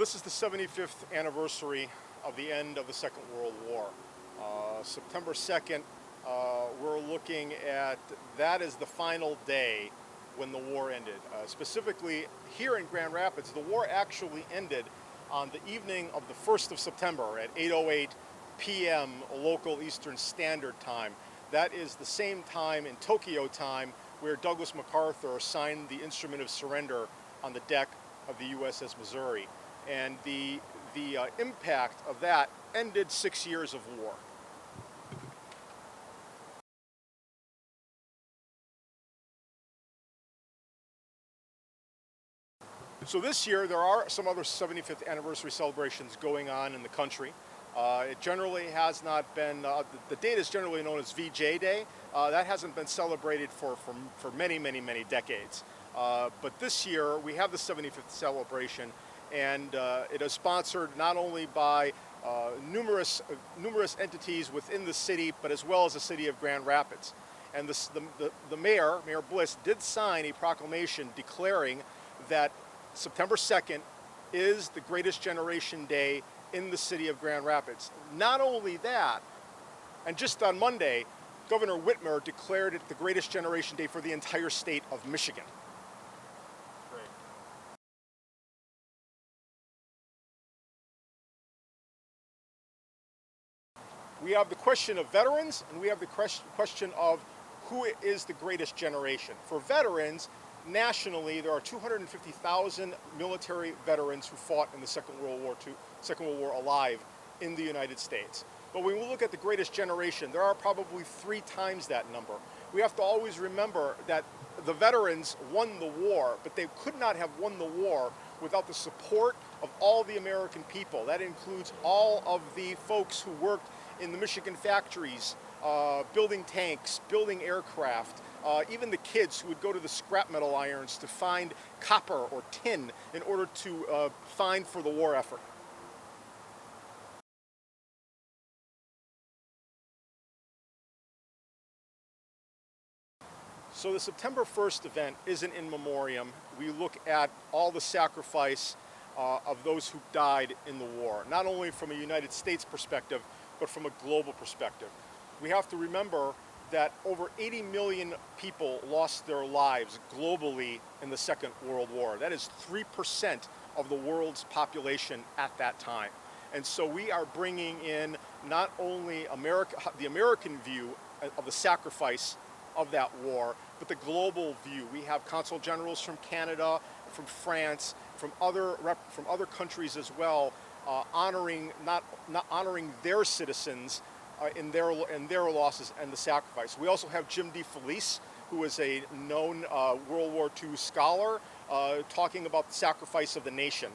This is the 75th anniversary of the end of the Second World War. September 2nd, we're looking at that as the final day when the war ended. Specifically here in Grand Rapids, the war actually ended on the evening of the 1st of September at 8:08 p.m. local Eastern Standard Time. That is the same time in Tokyo time where Douglas MacArthur signed the Instrument of Surrender on the deck of the USS Missouri. And the impact of that ended 6 years of war. So this year there are some other 75th anniversary celebrations going on in the country. It generally has not been, the date is generally known as VJ Day. That hasn't been celebrated for many decades. But this year we have the 75th celebration, and it is sponsored not only by numerous entities within the city, but as well as the city of Grand Rapids. And the mayor, Mayor Bliss, did sign a proclamation declaring that September 2nd is the greatest generation day in the city of Grand Rapids. Not only that, and just on Monday, Governor Whitmer declared it the greatest generation day for the entire state of Michigan. Great. We have the question of veterans, and we have the question of who is the greatest generation. For veterans, nationally, there are 250,000 military veterans who fought in the Second World War alive in the United States. But when we look at the greatest generation, there are probably 3 times that number. We have to always remember that the veterans won the war, but they could not have won the war without the support of all the American people. That includes all of the folks who worked in the Michigan factories, building tanks, building aircraft, even the kids who would go to the scrap metal irons to find copper or tin in order to find for the war effort. So the September 1st event isn't in memoriam. We look at all the sacrifice of those who died in the war, not only from a United States perspective, but from a global perspective. We have to remember that over 80 million people lost their lives globally in the Second World War. That is 3% of the world's population at that time. And so we are bringing in not only the American view of the sacrifice of that war, but the global view. We have consul generals from Canada, from France, from other countries as well, honoring their citizens in their losses and the sacrifice. We also have Jim DeFelice, who is a known World War II scholar, talking about the sacrifice of the nation.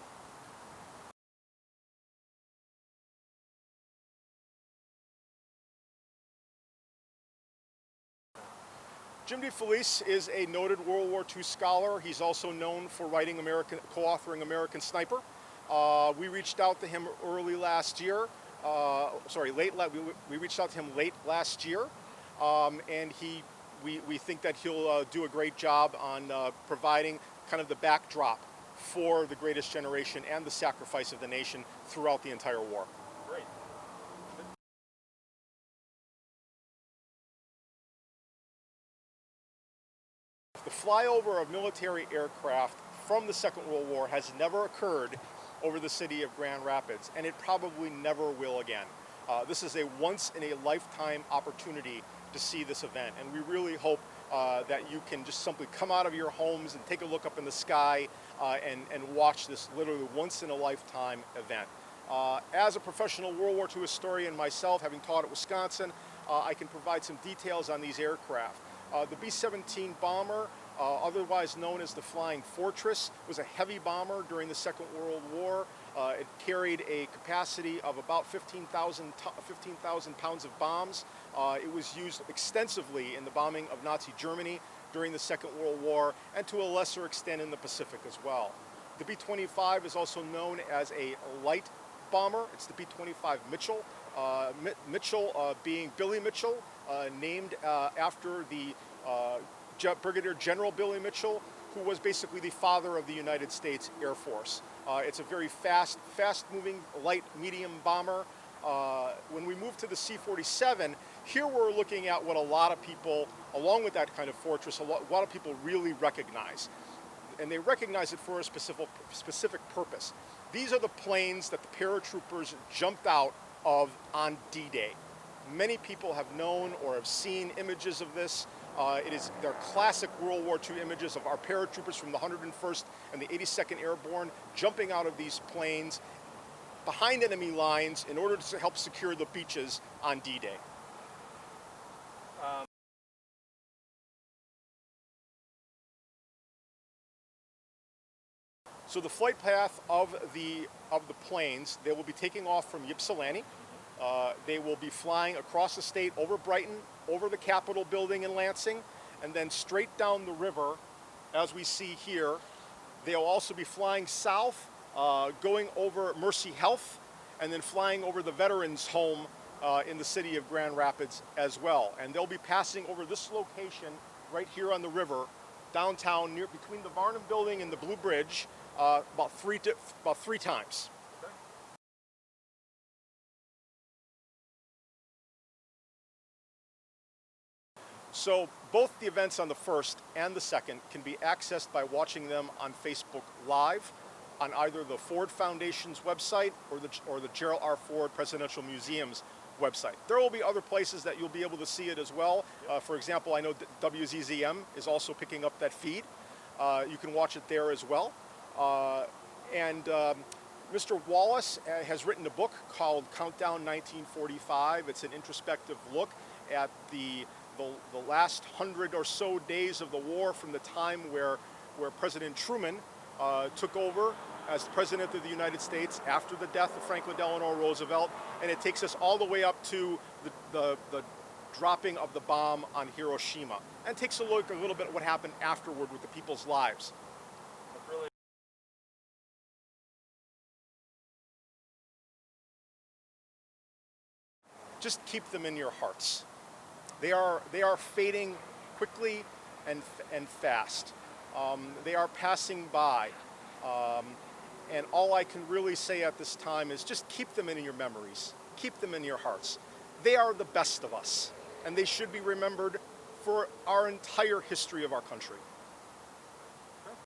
Jim DeFelice is a noted World War II scholar. He's also known for writing co-authoring American Sniper. We reached out to him early last year. We reached out to him late last year, and we think that he'll do a great job on providing kind of the backdrop for the greatest generation and the sacrifice of the nation throughout the entire war. Great. The flyover of military aircraft from the Second World War has never occurred over the city of Grand Rapids, and it probably never will again. This is a once-in-a-lifetime opportunity to see this event, and we really hope that you can just simply come out of your homes and take a look up in the sky and watch this literally once-in-a-lifetime event. As a professional World War II historian myself, having taught at Wisconsin, I can provide some details on these aircraft. The B-17 bomber, otherwise known as the Flying Fortress, was a heavy bomber during the Second World War. It carried a capacity of about 15,000 pounds of bombs. It was used extensively in the bombing of Nazi Germany during the Second World War, and to a lesser extent in the Pacific as well. The B-25 is also known as a light bomber. It's the B-25 Mitchell. Mitchell being Billy Mitchell, named after the Brigadier General Billy Mitchell, who was basically the father of the United States Air Force. It's a very fast-moving, light, medium bomber. When we move to the C-47, here we're looking at what a lot of people, along with that kind of fortress, a lot of people really recognize. And they recognize it for a specific purpose. These are the planes that the paratroopers jumped out of on D-Day. Many people have known or have seen images of this. They're classic World War II images of our paratroopers from the 101st and the 82nd Airborne jumping out of these planes behind enemy lines in order to help secure the beaches on D-Day. So the flight path of the planes, they will be taking off from Ypsilanti. They will be flying across the state over Brighton, over the Capitol building in Lansing, and then straight down the river, as we see here. They'll also be flying south, going over Mercy Health, and then flying over the Veterans Home in the city of Grand Rapids as well. And they'll be passing over this location right here on the river, downtown, between the Varnum building and the Blue Bridge, about three times. Okay. So both the events on the 1st and the 2nd can be accessed by watching them on Facebook Live, on either the Ford Foundation's website or the Gerald R. Ford Presidential Museum's website. There will be other places that you'll be able to see it as well. For example, I know WZZM is also picking up that feed. You can watch it there as well. Mr. Wallace has written a book called Countdown 1945. It's an introspective look at the last 100 or so days of the war, from the time where President Truman took over as President of the United States after the death of Franklin Delano Roosevelt, and it takes us all the way up to the dropping of the bomb on Hiroshima, and takes a look a little bit at what happened afterward with the people's lives. Just keep them in your hearts. They are fading quickly and fast. They are passing by. And all I can really say at this time is just keep them in your memories. Keep them in your hearts. They are the best of us, and they should be remembered for our entire history of our country.